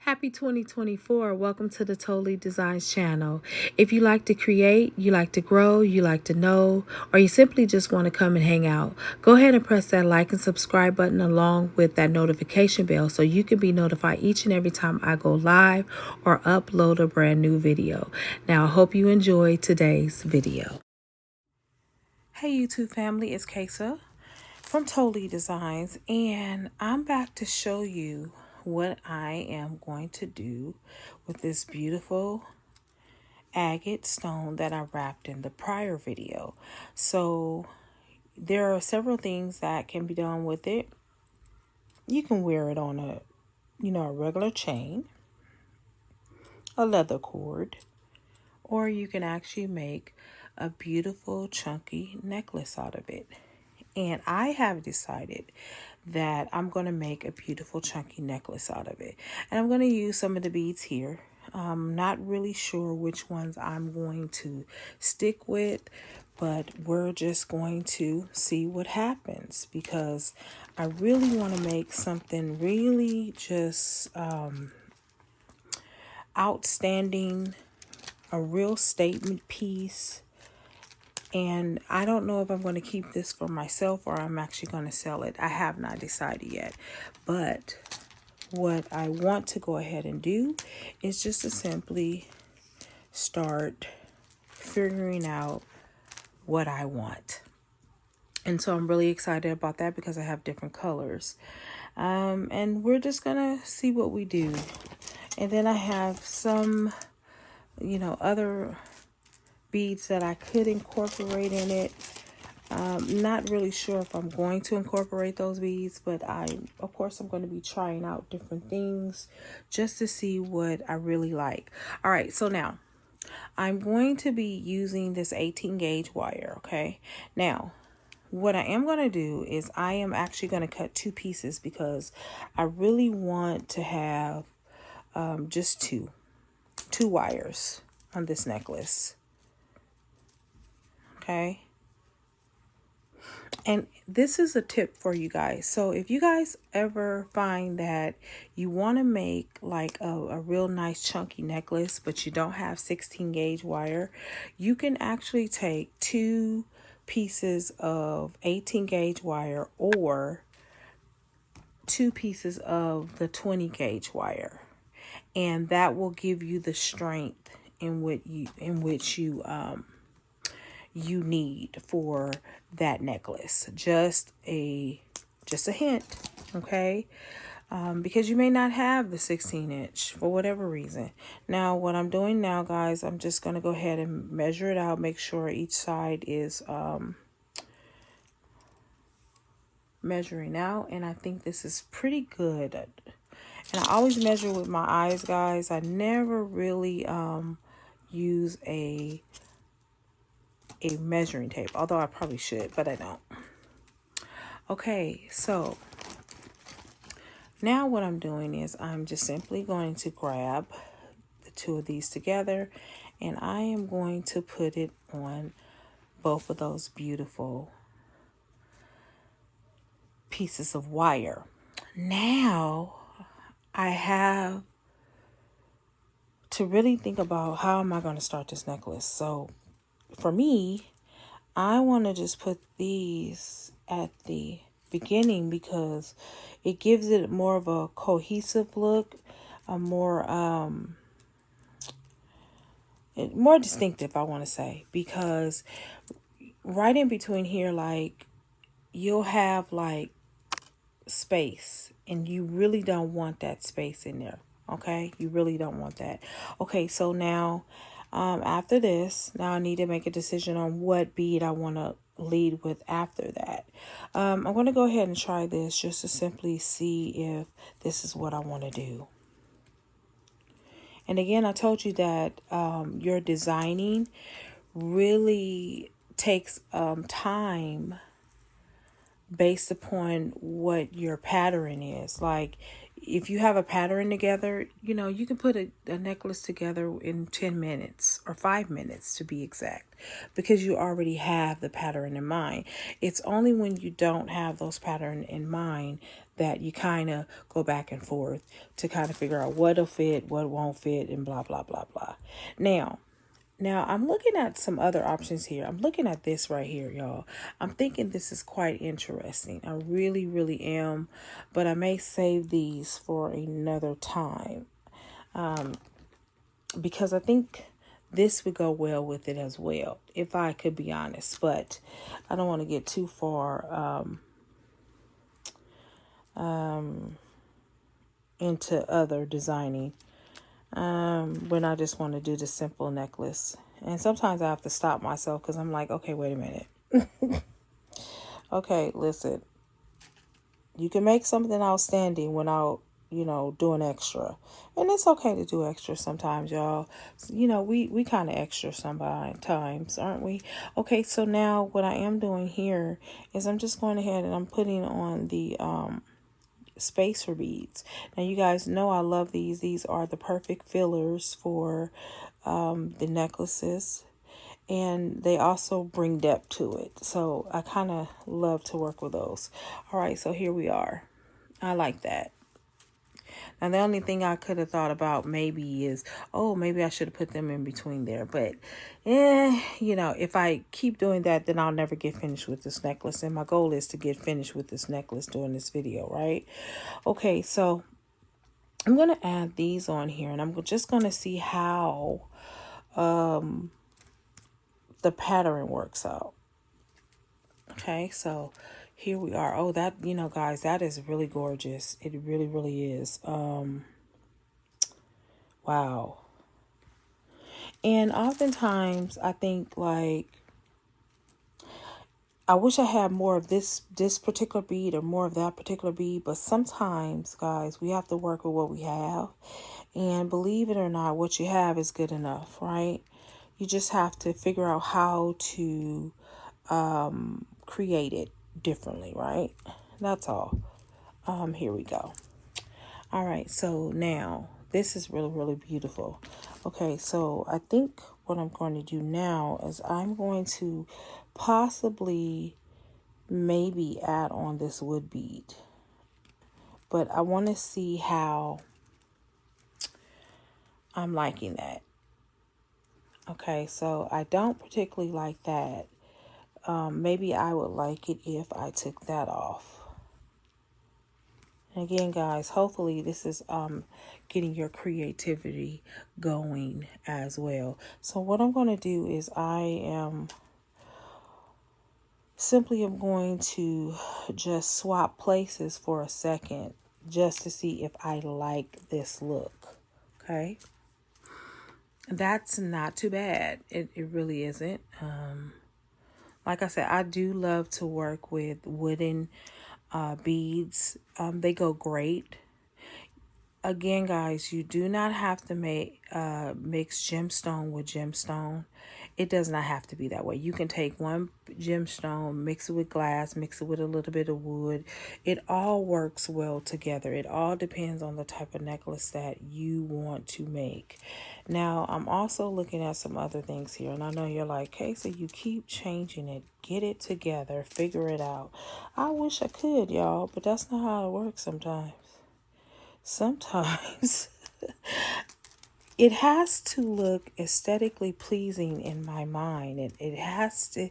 Happy 2024. Welcome to the Totally Designs channel. If you like to create, you like to grow, you like to know, or you simply just want to come and hang out, go ahead and press that like and subscribe button along with that notification bell so you can be notified each and every time I go live or upload a brand new video. Now, I hope you enjoy today's video. Hey YouTube family, it's Kesa from Totally Designs, and I'm back to show you what I am going to do with this beautiful agate stone that I wrapped in the prior video. So there are several things that can be done with it. You can wear it on a regular chain, a leather cord, or you can actually make a beautiful chunky necklace out of it. And I have decided that I'm going to make a beautiful chunky necklace out of it. And I'm going to use some of the beads here. I'm not really sure which ones I'm going to stick with, but we're just going to see what happens, because I really want to make something really just outstanding, a real statement piece. And I don't know if I'm going to keep this for myself or I'm actually going to sell it. I have not decided yet. But what I want to go ahead and do is just to simply start figuring out what I want. And so I'm really excited about that because I have different colors. And we're just going to see what we do. And then I have some, other beads that I could incorporate in it. Not really sure if I'm going to incorporate those beads, but of course I'm going to be trying out different things just to see what I really like. All right, so now I'm going to be using this 18 gauge wire. Okay, now what I am going to do is I am actually going to cut two pieces because I really want to have just two wires on this necklace. Okay. And this is a tip for you guys. So if you guys ever find that you want to make like a real nice chunky necklace, but you don't have 16 gauge wire, you can actually take two pieces of 18 gauge wire or two pieces of the 20 gauge wire. And that will give you the strength in which you need for that necklace. Just a hint, okay? Because you may not have the 16-inch for whatever reason. Now, what I'm doing now, guys, I'm just going to go ahead and measure it out, make sure each side is measuring out, and I think this is pretty good. And I always measure with my eyes, guys. I never really use a measuring tape, although I probably should, but I don't. Okay, so now what I'm doing is I'm just simply going to grab the two of these together, and I am going to put it on both of those beautiful pieces of wire. Now I have to really think about how am I going to start this necklace. So for me, I want to just put these at the beginning because it gives it more of a cohesive look, a more distinctive, I want to say, because right in between here, like, you'll have like space, and you really don't want that space in there. Okay, you really don't want that. Okay, so now after this, now I need to make a decision on what bead I want to lead with after that. I'm going to go ahead and try this just to simply see if this is what I want to do. And again, I told you that your designing really takes time based upon what your pattern is. Like, if you have a pattern together, you know, you can put a necklace together in 10 minutes or 5 minutes to be exact, because you already have the pattern in mind. It's only when you don't have those pattern in mind that you kind of go back and forth to kind of figure out what'll fit, what won't fit, and blah, blah, blah, blah. Now, I'm looking at some other options here. I'm looking at this right here, y'all. I'm thinking this is quite interesting. I really, really am. But I may save these for another time, because I think this would go well with it as well, if I could be honest. But I don't want to get too far into other designing when I just want to do the simple necklace. And sometimes I have to stop myself because I'm like, okay, wait a minute. Okay, listen, you can make something outstanding without, you know, doing extra. And it's okay to do extra sometimes, y'all. You know, we kind of extra sometimes, aren't we? Okay, so now what I am doing here is I'm just going ahead and I'm putting on the spacer beads. Now, you guys know I love these. These are the perfect fillers for the necklaces, and they also bring depth to it. So I kind of love to work with those. All right, so here we are. I like that. Now, the only thing I could have thought about maybe is, oh, maybe I should have put them in between there. But, you know, if I keep doing that, then I'll never get finished with this necklace. And my goal is to get finished with this necklace during this video, right? Okay, so I'm going to add these on here. And I'm just going to see how the pattern works out. Okay, so here we are. Oh, that, you know, guys, that is really gorgeous. It really, really is. Wow. And oftentimes I think, like, I wish I had more of this particular bead or more of that particular bead. But sometimes, guys, we have to work with what we have. And believe it or not, what you have is good enough, right? You just have to figure out how to create it differently, right? That's all. Here we go. All right, so now this is really, really beautiful. Okay, so I think what I'm going to do now is I'm going to possibly maybe add on this wood bead, but I want to see how I'm liking that. Okay, so I don't particularly like that. Maybe I would like it if I took that off. And again, guys, hopefully this is getting your creativity going as well. So what I'm going to do is I am going to just swap places for a second just to see if I like this look. Okay. That's not too bad. It really isn't. Like I said, I do love to work with wooden beads. They go great. Again, guys, you do not have to mix gemstone with gemstone. It does not have to be that way. You can take one gemstone, mix it with glass, mix it with a little bit of wood. It all works well together. It all depends on the type of necklace that you want to make. Now, I'm also looking at some other things here. And I know you're like, Casey, you keep changing it. Get it together. Figure it out. I wish I could, y'all, but that's not how it works sometimes. Sometimes it has to look aesthetically pleasing in my mind. It has to,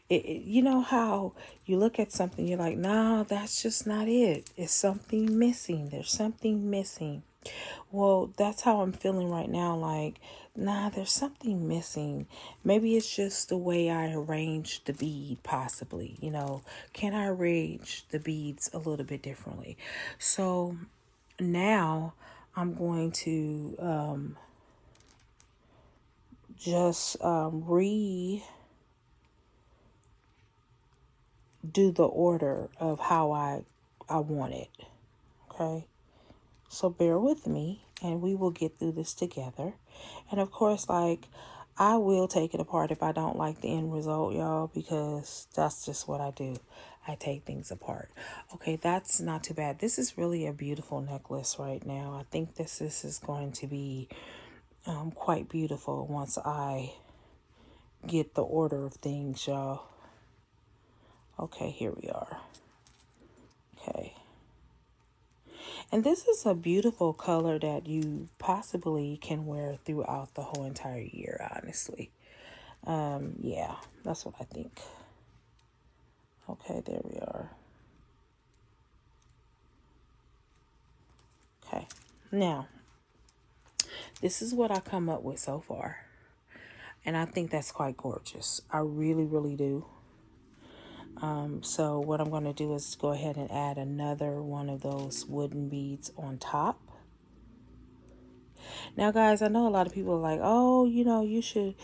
you know how you look at something, you're like, no, that's just not it. It's something missing. There's something missing. Well, that's how I'm feeling right now. Like, nah, there's something missing. Maybe it's just the way I arranged the bead, possibly. You know, can I arrange the beads a little bit differently? So now I'm going to just redo the order of how I want it. Okay, so bear with me and we will get through this together. And of course, like, I will take it apart if I don't like the end result, y'all, because that's just what I do. I take things apart. Okay, that's not too bad. This is really a beautiful necklace right now. I think this is going to be quite beautiful once I get the order of things, y'all. Okay, here we are. Okay. And this is a beautiful color that you possibly can wear throughout the whole entire year, honestly. Yeah, that's what I think. Okay, there we are. Okay, now, this is what I come up with so far. And I think that's quite gorgeous. I really, really do. So what I'm going to do is go ahead and add another one of those wooden beads on top. Now, guys, I know a lot of people are like, oh, you should,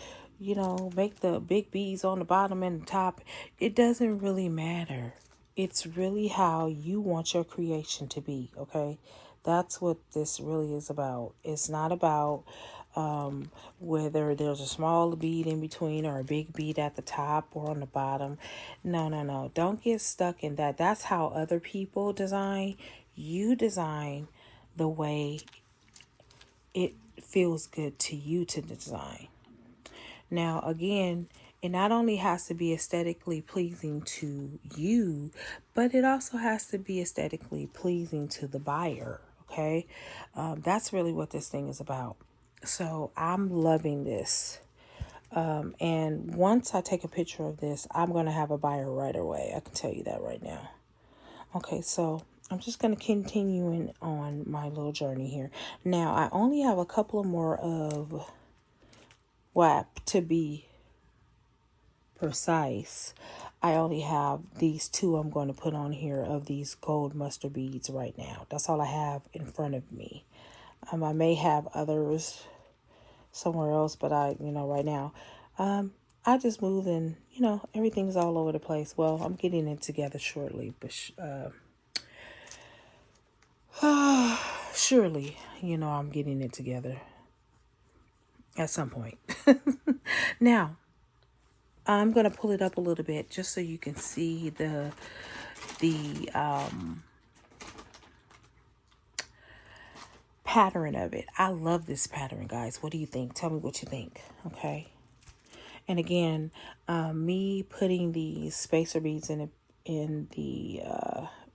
make the big beads on the bottom and the top. It doesn't really matter. It's really how you want your creation to be, okay? That's what this really is about. It's not about whether there's a small bead in between or a big bead at the top or on the bottom. No, no, no. Don't get stuck in that. That's how other people design. You design the way it feels good to you to design. Now, again, it not only has to be aesthetically pleasing to you, but it also has to be aesthetically pleasing to the buyer. Okay. That's really what this thing is about. So I'm loving this. And once I take a picture of this, I'm going to have a buyer right away. I can tell you that right now. Okay, so I'm just going to continue on my little journey here. Now, I only have a couple more of WAP to be precise. I only have these two I'm going to put on here of these gold mustard beads right now. That's all I have in front of me. I may have others somewhere else, but right now, I just move and, everything's all over the place. Well, I'm getting it together shortly, but surely, I'm getting it together at some point. Now, I'm going to pull it up a little bit just so you can see the pattern of it. I love this pattern, guys. What do you think? Tell me what you think. Okay. And again, me putting these spacer beads in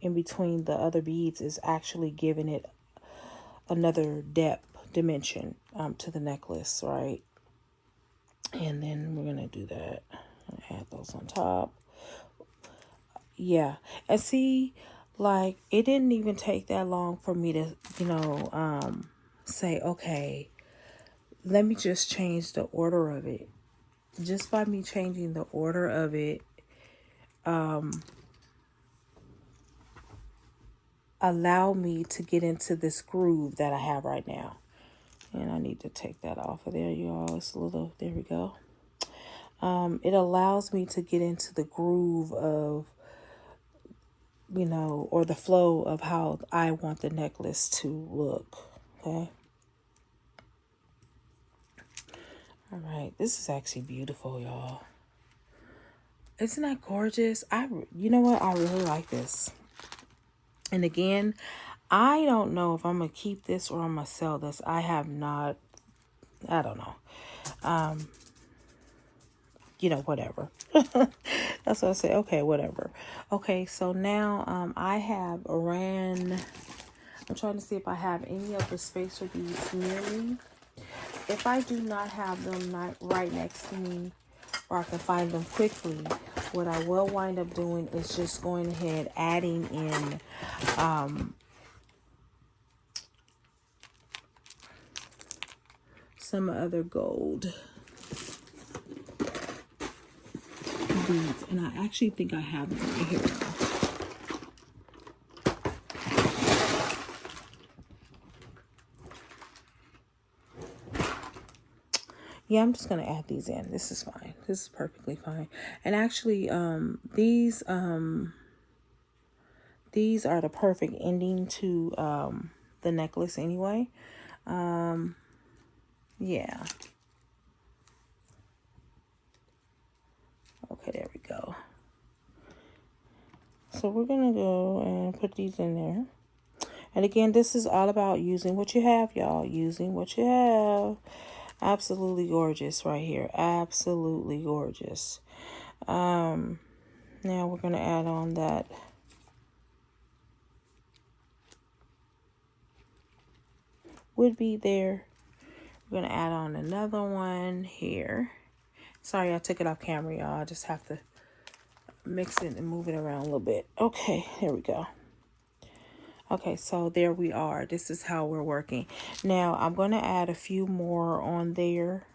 between the other beads is actually giving it another dimension to the necklace, right? And then we're gonna do that. Add those on top. Yeah, and see, like, it didn't even take that long for me to, say, okay, let me just change the order of it. Just by me changing the order of it, allow me to get into this groove that I have right now. And I need to take that off of there, y'all. It's a little, there we go. It allows me to get into the groove of, or the flow of how I want the necklace to look. Okay. All right. This is actually beautiful, y'all. Isn't that gorgeous? You know what? I really like this. And again, I don't know if I'm going to keep this or I'm going to sell this. I don't know. Whatever. That's what I say. Okay, whatever. Okay, so now I have I'm trying to see if I have any of the spacer beads near me. If I do not have them right next to me, or I can find them quickly, what I will wind up doing is just going ahead adding in some other gold beads. And I actually think I have them right here. Yeah, I'm just going to add these in. This is fine. This is perfectly fine. And actually, these are the perfect ending to the necklace anyway. Yeah. Okay, there we go. So we're going to go and put these in there. And again, this is all about using what you have, y'all. Using what you have. Absolutely gorgeous right here. Absolutely gorgeous. Now we're going to add on that would be there. We're going to add on another one here. Sorry, I took it off camera, y'all. I just have to mix it and move it around a little bit. Okay, here we go. Okay, so there we are. This is how we're working. Now, I'm going to add a few more on there.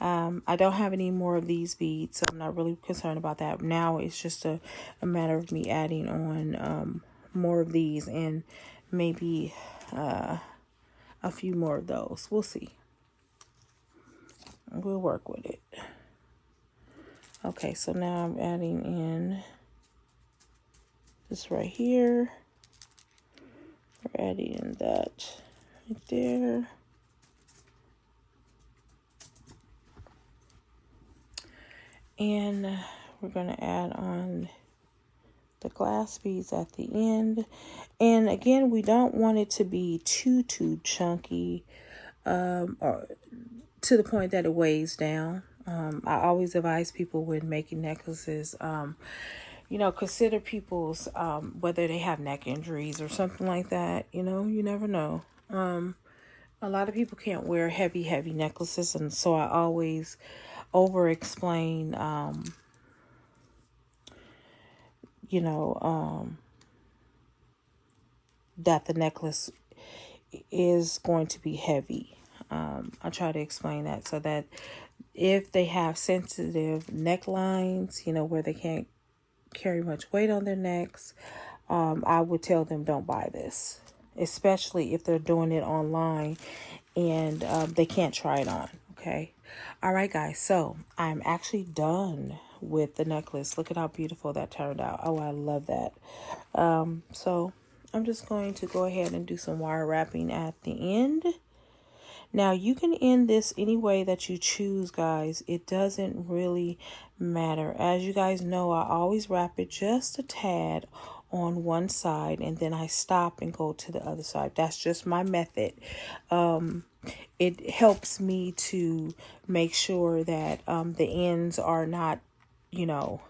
I don't have any more of these beads, so I'm not really concerned about that. Now, it's just a matter of me adding on more of these and maybe a few more of those. We'll see. We'll work with it. Okay, so now I'm adding in this right here. We're adding in that right there. And we're going to add on the glass beads at the end. And again, we don't want it to be too chunky or to the point that it weighs down. I always advise people when making necklaces, you know, consider people's, whether they have neck injuries or something like that. You know, you never know. A lot of people can't wear heavy necklaces. And so I always over explain, you know, that the necklace is going to be heavy. I try to explain that so that if they have sensitive necklines, you know, where they can't carry much weight on their necks, I would tell them don't buy this, especially if they're doing it online and they can't try it on. Okay. All right, guys. So I'm actually done with the necklace. Look at how beautiful that turned out. Oh, I love that. So I'm just going to go ahead and do some wire wrapping at the end. Now, you can end this any way that you choose, guys. It doesn't really matter. As you guys know, I always wrap it just a tad on one side, and then I stop and go to the other side. That's just my method. It helps me to make sure that the ends are not, you know,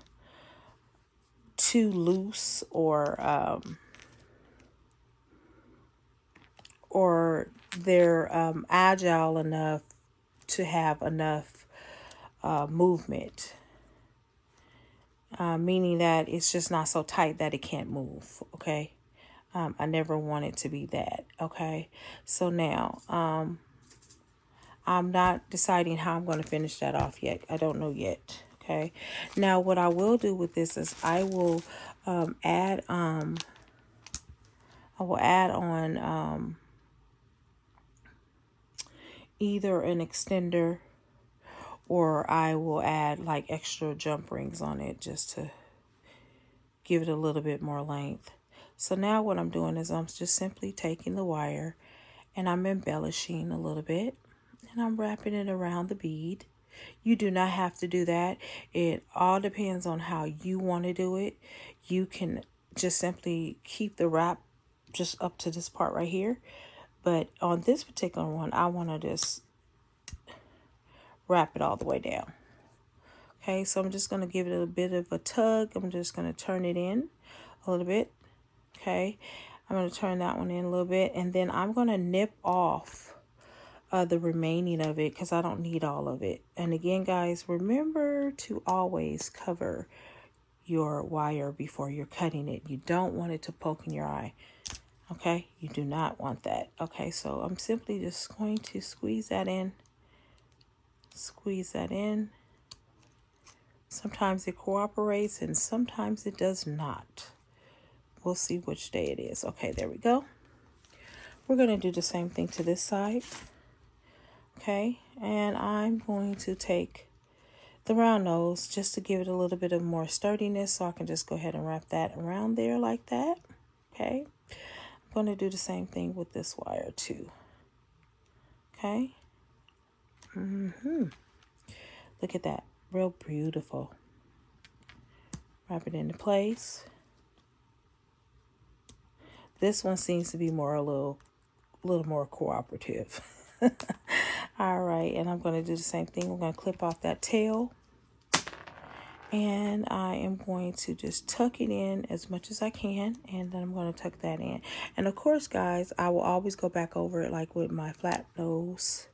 too loose or they're agile enough to have enough movement, meaning that it's just not so tight that it can't move. Okay. I never want it to be that. Okay. So now I'm not deciding how I'm going to finish that off yet. I don't know yet. Okay. Now what I will do with this is I will add on either an extender, or I will add like extra jump rings on it just to give it a little bit more length. So now what I'm doing is I'm just simply taking the wire and I'm embellishing a little bit and I'm wrapping it around the bead. You do not have to do that. It all depends on how you want to do it. You can just simply keep the wrap just up to this part right here. But on this particular one, I want to just wrap it all the way down. Okay, so I'm just going to give it a bit of a tug. I'm just going to turn it in a little bit. Okay, I'm going to turn that one in a little bit. And then I'm going to nip off the remaining of it because I don't need all of it. And again, guys, remember to always cover your wire before you're cutting it. You don't want it to poke in your eye. Okay, you do not want that. Okay, so I'm simply just going to squeeze that in. Squeeze that in. Sometimes it cooperates and sometimes it does not. We'll see which day it is. Okay, there we go. We're going to do the same thing to this side. Okay, and I'm going to take the round nose just to give it a little bit of more sturdiness, so I can just go ahead and wrap that around there like that. Okay, I'm going to do the same thing with this wire too. Okay. Look at that, real beautiful. Wrap it into place. This one seems to be more a little more cooperative. All right, and I'm going to do the same thing. We're going to clip off that tail, and I am going to just tuck it in as much as I can, and then I'm going to tuck that in. And of course, guys, I will always go back over it like with my flat nose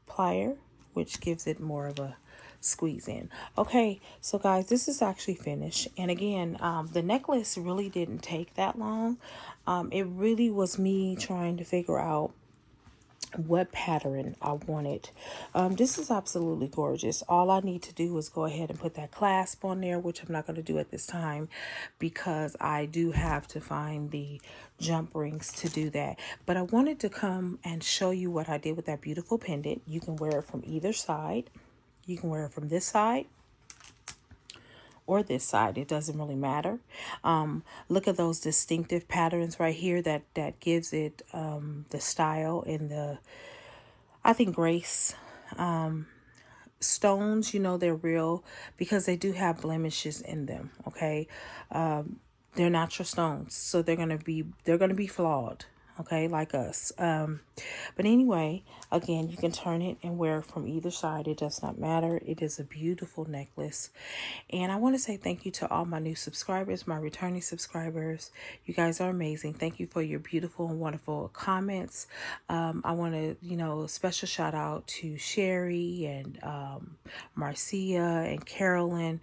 plier, which gives it more of a squeeze in. Okay, so guys, this is actually finished. And again, the necklace really didn't take that long. It really was me trying to figure out what pattern I wanted. This is absolutely gorgeous. All I need to do is go ahead and put that clasp on there, which I'm not going to do at this time because I do have to find the jump rings to do that. But I wanted to come and show you what I did with that beautiful pendant. You can wear it from either side. You can wear it from this side or this side. It doesn't really matter. Look at those distinctive patterns right here that gives it the style and the, I think, grace. Stones, you know, they're real because they do have blemishes in them. Okay. They're natural stones, so they're gonna be flawed, okay, like us. But anyway, again, you can turn it and wear it from either side. It does not matter. It is a beautiful necklace. And I want to say thank you to all my new subscribers, my returning subscribers. You guys are amazing. Thank you for your beautiful and wonderful comments. I want to, special shout out to Sherry and Marcia and Carolyn.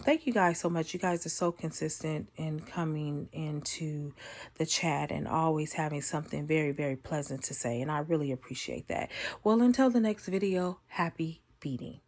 Thank you guys so much. You guys are so consistent in coming into the chat and always having something very, very pleasant to say. And I really appreciate that. Well, until the next video, happy beading.